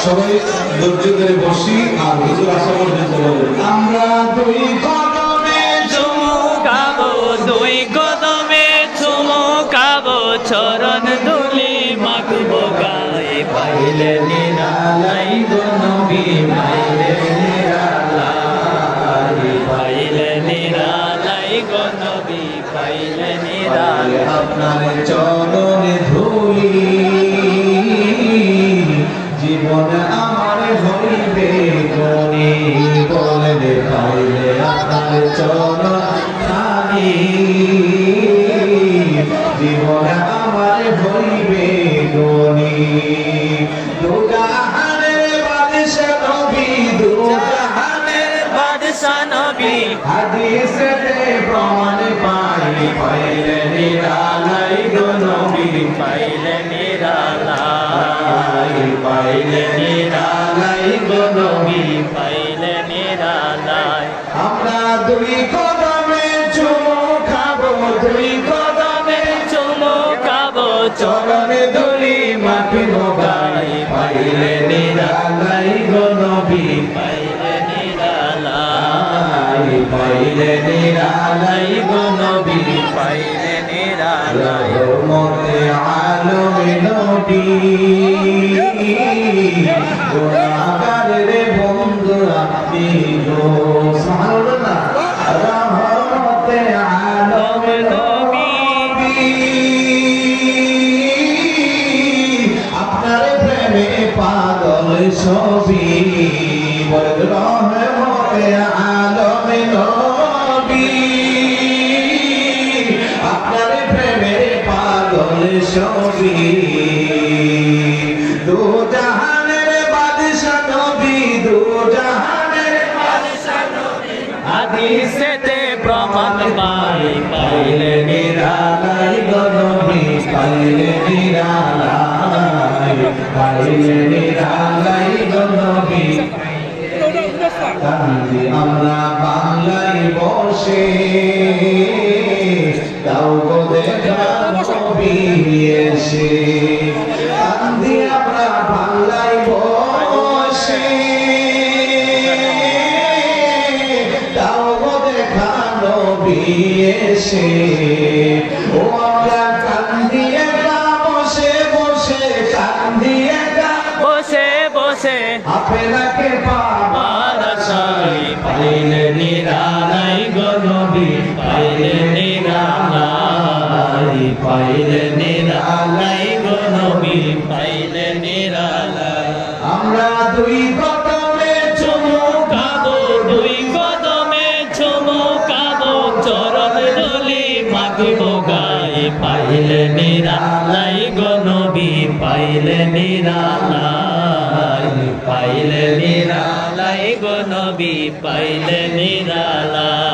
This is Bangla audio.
সবাই ধৈর্য ধরে বসি আর হুজুর আসা পর্যন্ত বলেন আমরা দুই কদমে চুমুকাবো, দুই কদমে চুমুকাবো, চরণ ধুলি মাখবো গায়ে, পাইলে নিরালাই গো নবী, পাইলে নিরালাই, পাইলে নিরালাই গো নবী, পাইলে নিরালাই। আপনার চরণে ধুলি জীবন আমার হইবে গনি, বলেন পাইলে আপনার চরণ খানি জীবন আমার হইবে গনি। দুজাহানের বাদশা নবী, দুজাহানের বাদশা নবী, হাদিসেতে প্রমাণ পাই, পাইলে নিরালাই গো নবী, পাইলে নিরালাই, পাইলে নিরালাই গো নবী, পাইলে নিরালাই। আমরা দুই কদমে চুমু খাবো, দুই কদমে চুমুকাবো, চরণে ধুলি মাখিবো গায়ে, পাইলে নিরালাই গো নবী, পাইলে নিরালাই, পাইলে নিরালাই গো নবী, পাইলে নিরালাই। রহমতে আলমে নবী, গুনাহগার রে বন্ধু আপনি গো, সুবহানাল্লাহ। রহমতে আলমে নবী, আপনার প্রেমে পাগল সবই, বলেন রহমতে আলমে নবী, আপনার প্রেমে পাগল সবই। দু জাহানের বাদশা নবী, দু জাহানের বাদশা নবী, হাদিসেতে প্রমাণ পাই, পাইলে নিরালাই গো নবী, পাইলে নিরালাই, পাইলে নিরালাই গো নবী। কান্দি আমরা বাংলায় বসে, তাও গো দেখা নবী এসে, কান্দি আমরা বাংলায় বসে, তাও গো দেখা নবী এসে। ও আমরা কান্দি একা বসে বসে, কান্দি একা বসে বসে আপনাকে পাবার আশায়, পাইলে নিরালাই গো নবী, পাইলে নিরালাই, পাইলে নিরালাই গো নবী, পাইলে নিরালাই। আমরা দুই কদমে চুমুকাবো, দুই কদমে চুমুকাবো, চরণ ধুলি মাখবো গায়ে, পাইলে নিরালাই গো নবী, পাইলে নিরালাই, পাইলে নিরালাই গো নবী, পাইলে নিরালাই।